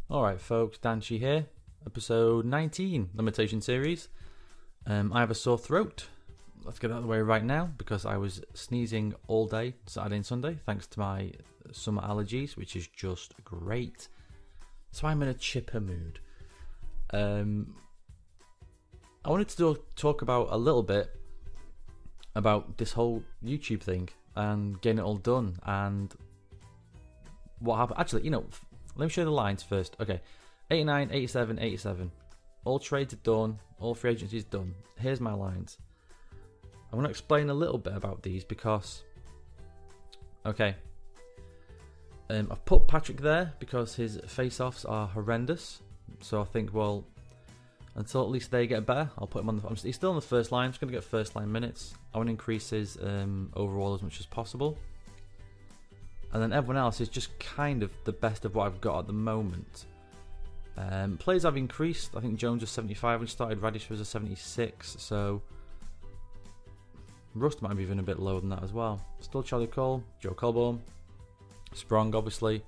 Alright folks, Danchi here, episode 19, Limitation Series. I have a sore throat. Let's get out of the way right now because I was sneezing all day, Saturday and Sunday, thanks to my summer allergies, which is just great. So I'm in a chipper mood. I wanted to talk about a little bit about this whole YouTube thing and getting it all done and what happened. Actually, let me show you the lines first. Okay, 89, 87, 87. All trades are done. All free agencies done. Here's my lines. I want to explain a little bit about these because, okay, I've put Patrick there because his face-offs are horrendous. So I think, well, until at least they get better, I'll put him on the. He's still on the first line. I'm just going to get first line minutes. I want to increase his overall as much as possible. And then everyone else is just kind of the best of what I've got at the moment. Players I've increased. I think Jones was 75 when he started. Radish was a 76. So Rust might be even a bit lower than that as well. Still Charlie Cole, Joe Colborne, Sprong obviously.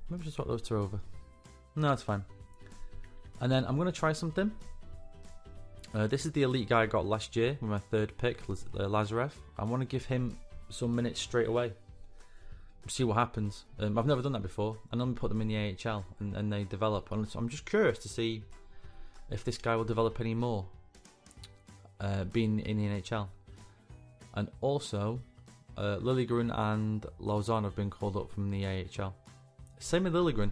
Maybe just swap those two over. No, that's fine. And then I'm going to try something. This is the elite guy I got last year with my third pick, Lazarev. I want to give him some minutes straight away. See what happens. I've never done that before. I normally put them in the AHL and they develop. And so I'm just curious to see if this guy will develop any more being in the NHL. And also, Liljegren and Lausanne have been called up from the AHL. Same with Liljegren.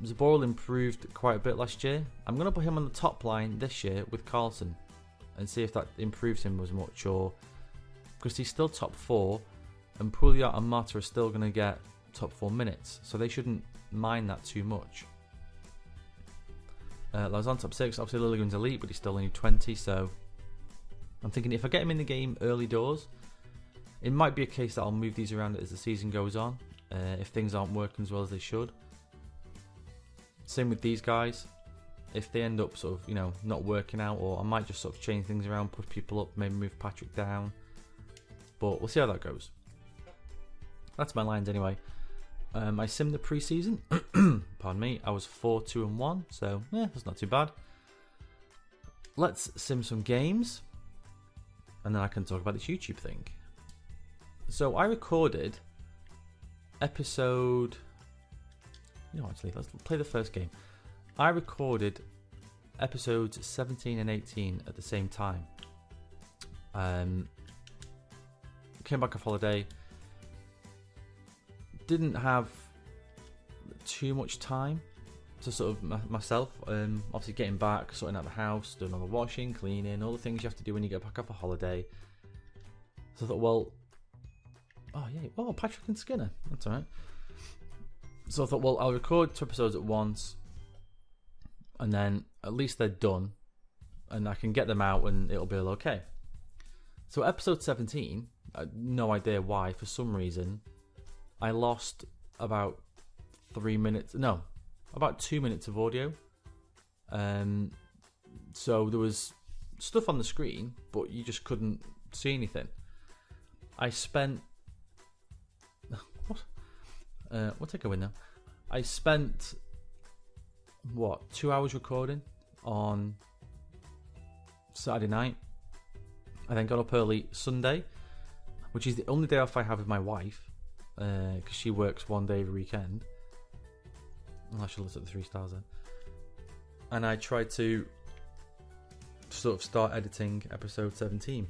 Zaboral improved quite a bit last year. I'm going to put him on the top line this year with Carlson and see if that improves him as much, or because he's still top 4. And Pouliot and Mata are still going to get top 4 minutes, so they shouldn't mind that too much. Lausanne top 6, obviously Liljegren's elite, but he's still only 20, so I'm thinking if I get him in the game early doors, it might be a case that I'll move these around as the season goes on, if things aren't working as well as they should. Same with these guys. If they end up sort of, not working out, or I might just sort of change things around, push people up, maybe move Patrick down, but we'll see how that goes. That's my lines anyway. I simmed the preseason. Pardon me. I was 4-2-1, so yeah, that's not too bad. Let's sim some games, and then I can talk about this YouTube thing. So I recorded episode. Actually, let's play the first game. I recorded episodes 17 and 18 at the same time. Came back off holiday. Didn't have too much time to sort of myself. Obviously getting back, sorting out the house, doing all the washing, cleaning, all the things you have to do when you get back off a holiday. So I thought, well, Patrick and Skinner, that's alright. So I thought, well, I'll record 2 episodes at once, and then at least they're done, and I can get them out, and it'll be all okay. So episode 17, I had no idea why, for some reason, I lost about 2 minutes of audio. So there was stuff on the screen, but you just couldn't see anything. I spent... We'll take a win now. I spent, 2 hours recording on Saturday night. I then got up early Sunday, which is the only day off I have with my wife. Because she works 1 day every weekend. I should look at the 3 stars then. And I tried to sort of start editing episode 17.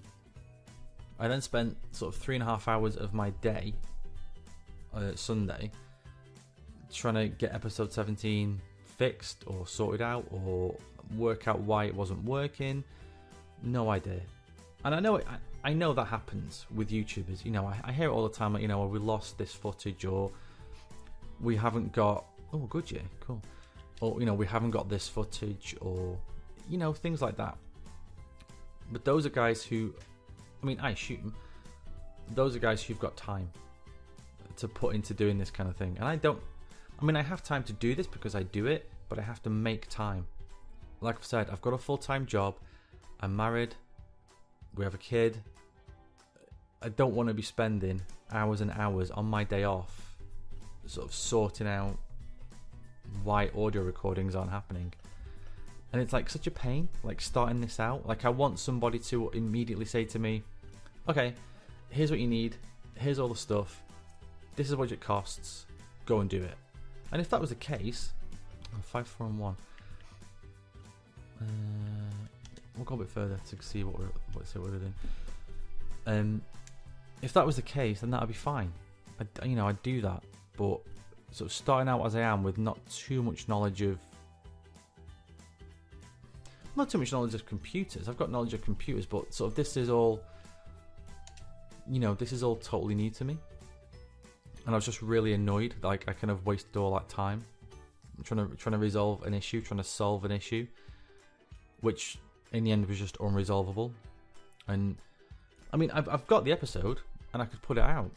I then spent sort of 3.5 hours of my day, Sunday, trying to get episode 17 fixed or sorted out or work out why it wasn't working. No idea. And I know that happens with YouTubers. I hear it all the time. Like, we lost this footage, or we haven't got. Oh, good, yeah, cool. Or we haven't got this footage, or things like that. But those are guys who, I assume, those are guys who've got time to put into doing this kind of thing. And I don't. I have time to do this because I do it, but I have to make time. Like I've said, I've got a full-time job. I'm married. We have a kid. I don't want to be spending hours and hours on my day off sort of sorting out why audio recordings aren't happening. And it's like such a pain, like starting this out. Like I want somebody to immediately say to me, okay, here's what you need, here's all the stuff, this is what it costs, go and do it. And if that was the case, 5, 4, and 1. We'll go a bit further to see what we're doing. If that was the case, then that'd be fine. I'd do that. But sort of starting out as I am with not too much knowledge of computers. I've got knowledge of computers, but sort of this is all totally new to me. And I was just really annoyed. Like I kind of wasted all that time trying to resolve an issue, trying to solve an issue, which in the end was just unresolvable. And I mean, I've got the episode and I could put it out,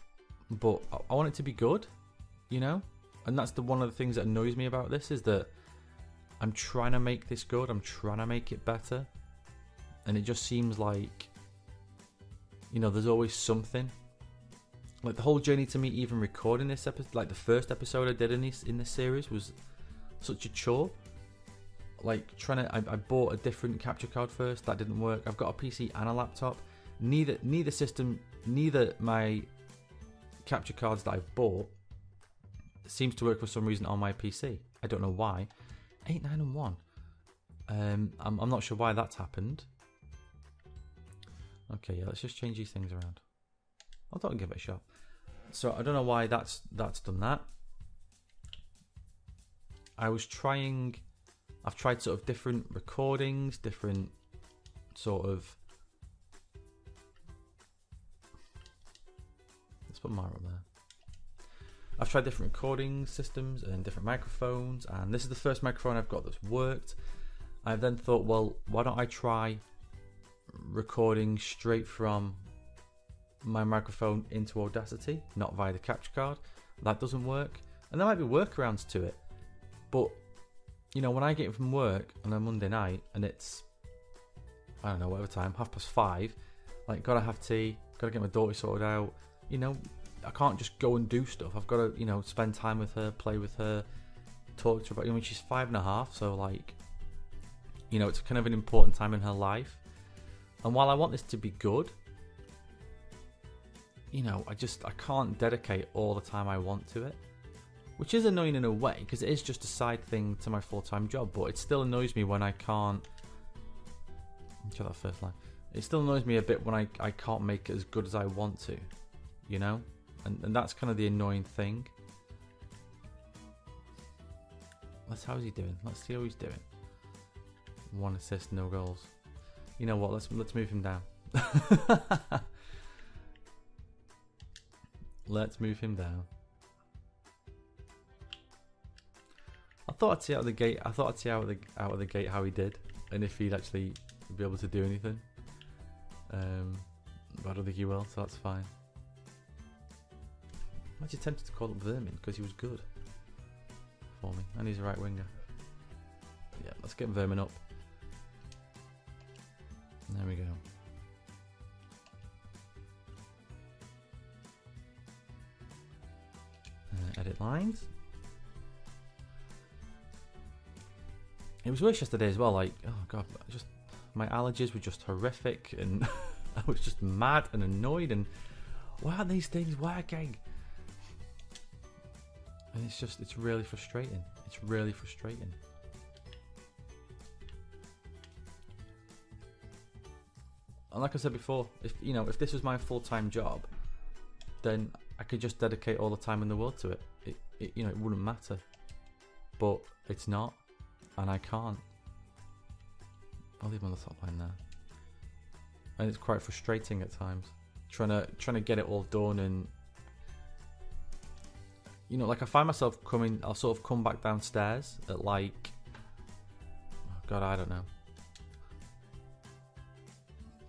but I want it to be good, And that's one of the things that annoys me about this, is that I'm trying to make this good. I'm trying to make it better, and it just seems like, there's always something. Like the whole journey to me even recording this episode, like the first episode I did in this series, was such a chore. Like I bought a different capture card first, that didn't work. I've got a PC and a laptop. Neither my capture cards that I've bought seems to work for some reason on my PC. I don't know why. 8, 9, and 1. I'm not sure why that's happened. Okay, yeah, let's just change these things around. I thought I'd give it a shot. So I don't know why that's done that. I've tried sort of different recordings, different sort of. Let's put Mara up there. I've tried different recording systems and different microphones, and this is the first microphone I've got that's worked. I've then thought, well, why don't I try recording straight from my microphone into Audacity, not via the capture card? That doesn't work, and there might be workarounds to it. But when I get in from work on a Monday night and it's, I don't know, whatever time, 5:30, like gotta have tea, gotta get my daughter sorted out. I can't just go and do stuff. I've got to, spend time with her, play with her, talk to her about. She's 5.5, so like, it's kind of an important time in her life. And while I want this to be good, I can't dedicate all the time I want to it, which is annoying in a way because it is just a side thing to my full-time job. But it still annoys me when I can't. Try that first line. It still annoys me a bit when I can't make it as good as I want to, And that's kind of the annoying thing. How's he doing? Let's see how he's doing. 1 assist, no goals. You know what? Let's move him down. Let's move him down. I thought I'd see out of the gate. I thought I'd see out of the gate how he did, and if he'd actually be able to do anything. But I don't think he will, so that's fine. I'm actually tempted to call up Vermin because he was good for me, and he's a right winger. Yeah, let's get Vermin up. There we go. Edit lines. It was worse yesterday as well. Like, oh god, just my allergies were just horrific, and I was just mad and annoyed. And why aren't these things working? And it's really frustrating. It's really frustrating. And like I said before, if this was my full-time job, then I could just dedicate all the time in the world to it. It wouldn't matter. But it's not, and I can't. I'll leave him on the top line there. And it's quite frustrating at times, trying to get it all done. And like I find myself I'll sort of come back downstairs at like, oh god, I don't know.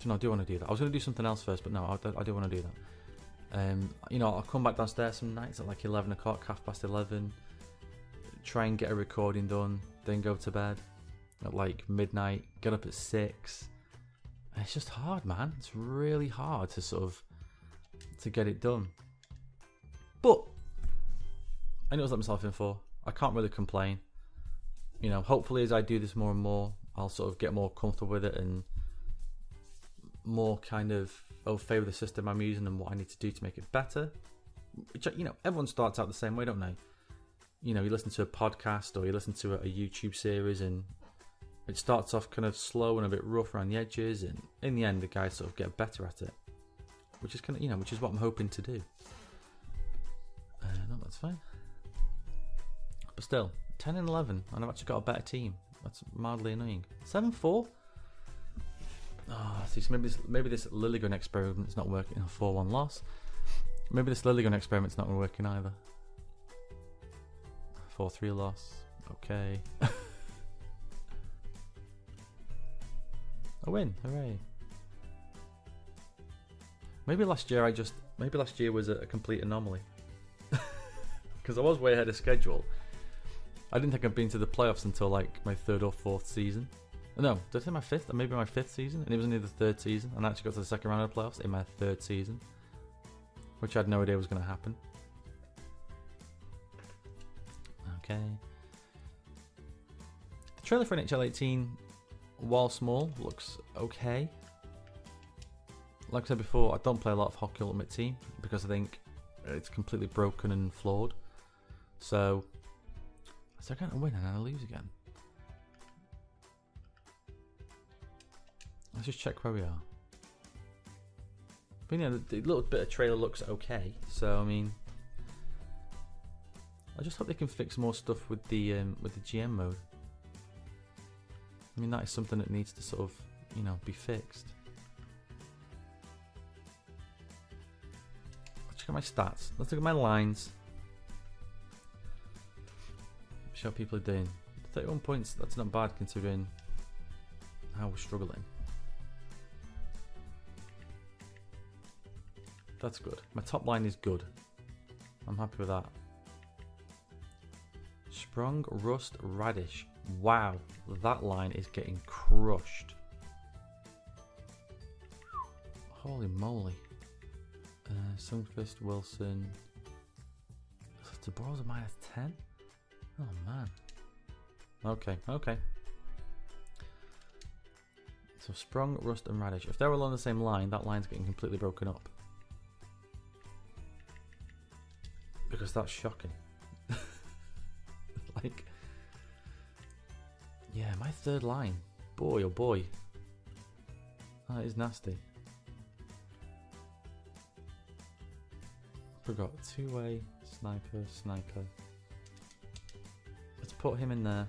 I do want to do that. I was going to do something else first, but no, I do want to do that. I'll come back downstairs some nights at like 11 o'clock, 11:30, try and get a recording done, then go to bed at like midnight, get up at 6. And it's just hard, man. It's really hard to get it done. But I know what I let myself in for. I can't really complain. you know, hopefully as I do this more and more, I'll sort of get more comfortable with it and more kind of au fait with the system I'm using and what I need to do to make it better. Which, you know, everyone starts out the same way, don't they? You know, you listen to a podcast or you listen to a YouTube series and it starts off kind of slow and a bit rough around the edges, and in the end the guys sort of get better at it, which is kind of, you know, which is what I'm hoping to do. No, that's fine. But still, 10 and 11, and I've actually got a better team. That's mildly annoying. 7-4. Oh, see, so maybe this Lilligan experiment's not working. A 4-1 loss. Maybe this Lilligan experiment's not working either. 4-3 loss. Okay. A win, hooray. Maybe last year was a complete anomaly. Because I was way ahead of schedule. I didn't think I'd been to the playoffs until like my 3rd or 4th season. No, did I say my 5th? Or maybe my 5th season? And it was only the 3rd season. And I actually got to the 2nd round of the playoffs in my 3rd season. Which I had no idea was going to happen. Okay. The trailer for NHL 18, while small, looks okay. Like I said before, I don't play a lot of Hockey Ultimate Team because I think it's completely broken and flawed. So I can't win and I lose again. Let's just check where we are. But yeah, the little bit of trailer looks okay. So I mean, I just hope they can fix more stuff with the GM mode. I mean, that is something that needs to sort of, you know, be fixed. Let's check out my stats. Let's look at my lines. See how people are doing. 31 points, that's not bad considering how we're struggling. That's good. My top line is good. I'm happy with that. Sprung, Rust, Radish. Wow, that line is getting crushed. Holy moly. Sundqvist, Wilson. DeBoer's a -10? Oh man. Okay. So Sprung, Rust and Radish. If they're all on the same line, that line's getting completely broken up. Because that's shocking. Like, yeah, my 3rd line. Boy, oh boy. That is nasty. Forgot. Two-way, sniper. Let's put him in there.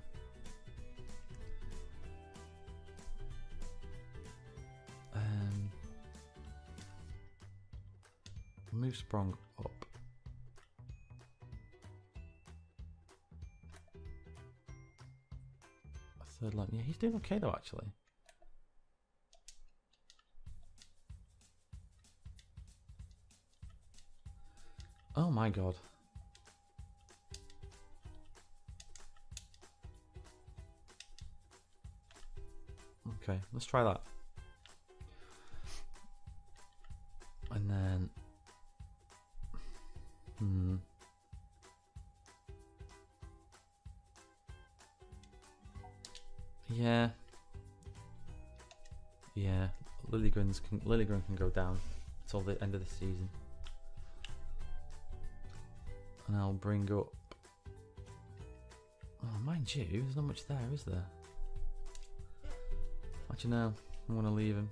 Move Sprung up. A 3rd line. Yeah, he's doing okay though, actually. Oh my god. Okay, let's try that. And then yeah, Lilligren can go down until the end of the season. And I'll bring up, oh, mind you, there's not much there, is there? Actually no, I'm gonna leave him.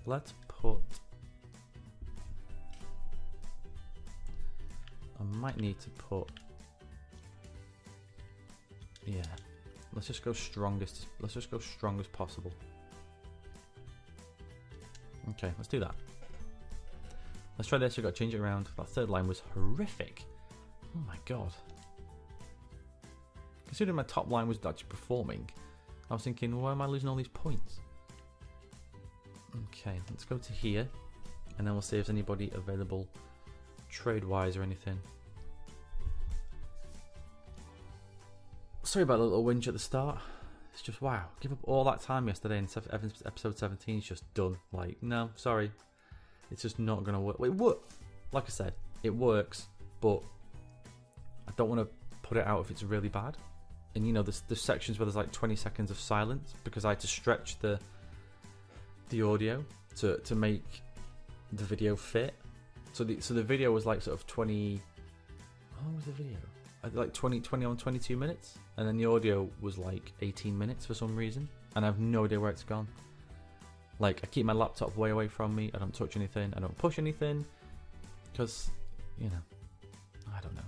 Let's put, I might need to put, yeah, let's just go strongest possible. Okay, let's do that. Let's try this. We've got to change it around. That 3rd line was horrific. Oh my god. Considering my top line was actually performing, I was thinking, why am I losing all these points? Okay, let's go to here, and then we'll see if there's anybody available trade-wise or anything. Sorry about the little whinge at the start. It's just, wow, give up all that time yesterday and episode 17 is just done. Like, no, sorry. It's just not going to work. Wait, what? Like I said, it works, but I don't want to put it out if it's really bad. And you know, there's sections where there's like 20 seconds of silence because I had to stretch the audio to make the video fit. So the video was like sort of 20. How long was the video? Like 20 on 22 minutes, and then the audio was like 18 minutes for some reason, and I have no idea where it's gone. Like, I keep my laptop way away from me. I don't touch anything. I don't push anything because, you know, I don't know.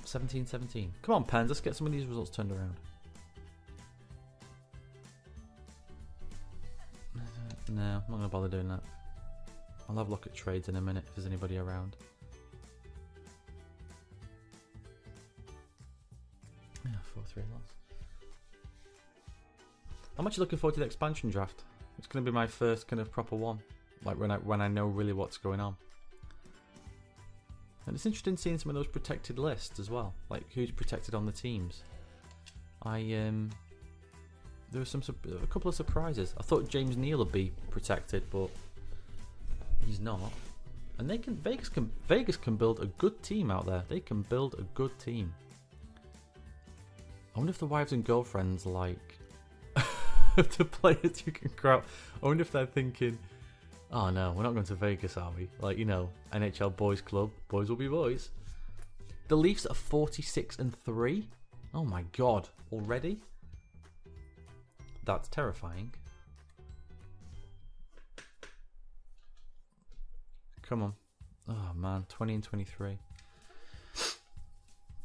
17. Come on, Pens. Let's get some of these results turned around. No, I'm not gonna bother doing that. I'll have a look at trades in a minute if there's anybody around. Yeah, 4-3 loss. I'm actually looking forward to the expansion draft. It's going to be my first kind of proper one, like when I know really what's going on. And it's interesting seeing some of those protected lists as well, like who's protected on the teams. There was a couple of surprises. I thought James Neal would be protected, but he's not. And Vegas can build a good team out there. They can build a good team. I wonder if the wives and girlfriends like the players you can crowd. I wonder if they're thinking, oh no, we're not going to Vegas, are we? Like, you know, NHL boys club, boys will be boys. The Leafs are 46-3. Oh my god, already? That's terrifying. Come on. Oh man, 20-23.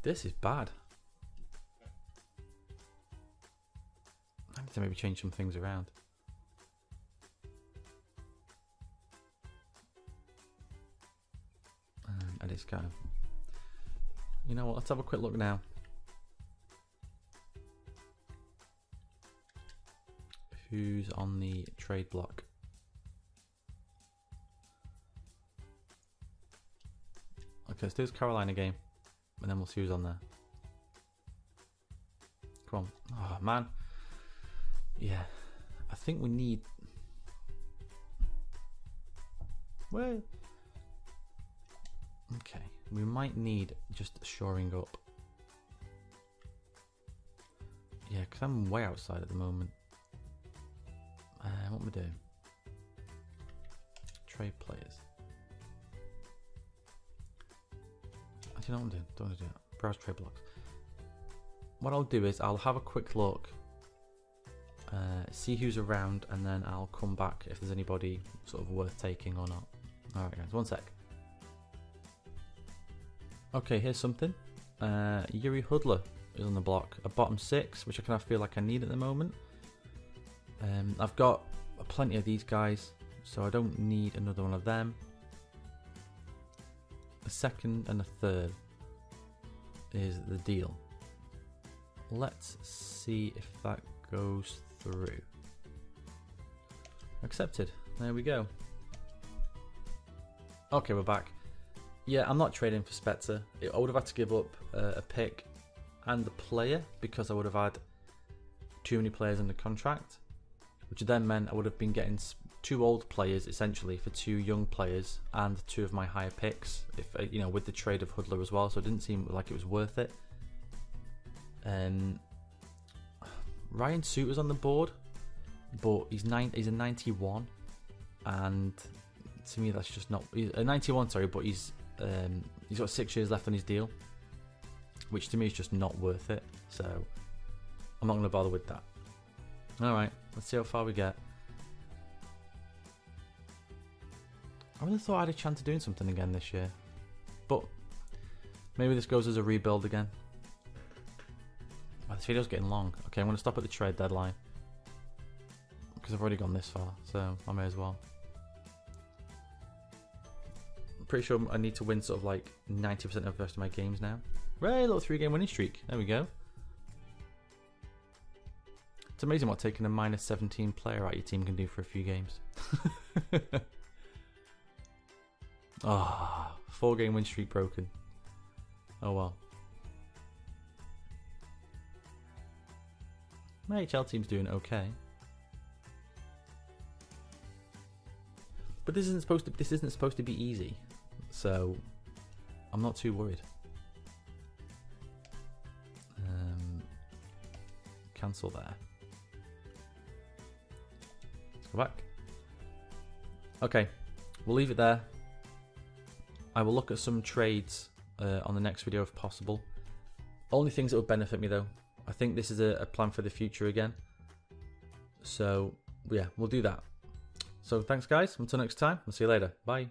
This is bad. I need to maybe change some things around. Edit scan. You know what? Let's have a quick look now. Who's on the trade block? Okay, let's do this Carolina game, and then we'll see who's on there. Come on. Oh man. Yeah, I think we need. Well, okay, we might need just shoring up. Yeah, because I'm way outside at the moment. What am I doing? Trade players. Actually, no, what I'm doing. Don't want to do that. Browse trade blocks. What I'll do is I'll have a quick look. See who's around, and then I'll come back if there's anybody sort of worth taking or not. Alright guys, one sec. Okay, here's something. Yuri Hudler is on the block. A bottom 6, which I kind of feel like I need at the moment. I've got plenty of these guys, so I don't need another one of them. A second and a third is the deal. Let's see if that goes through. Accepted. There we go. Okay, we're back. Yeah, I'm not trading for Spezza. I would have had to give up a pick and the player because I would have had too many players under contract, which then meant I would have been getting 2 old players essentially for 2 young players and 2 of my higher picks. If you know, with the trade of Hudler as well, so it didn't seem like it was worth it. Ryan Suter's on the board, but he's a 91, and to me that's just not a 91. Sorry, but he's got 6 years left on his deal, which to me is just not worth it. So I'm not going to bother with that. All right, let's see how far we get. I really thought I had a chance of doing something again this year, but maybe this goes as a rebuild again. Wow, this video's getting long. Okay, I'm going to stop at the trade deadline because I've already gone this far, so I may as well. I'm pretty sure I need to win sort of like 90% of the rest of my games now. Right, a little 3-game winning streak. There we go. It's amazing what taking a -17 player out your team can do for a few games. Ah, 4-game win streak broken. Oh well. My HL team's doing okay, but this isn't supposed to be easy, so I'm not too worried. Cancel there. Let's go back. Okay, we'll leave it there. I will look at some trades on the next video if possible. Only things that would benefit me though. I think this is a plan for the future again. So yeah, we'll do that. So thanks guys, until next time, I'll see you later. Bye.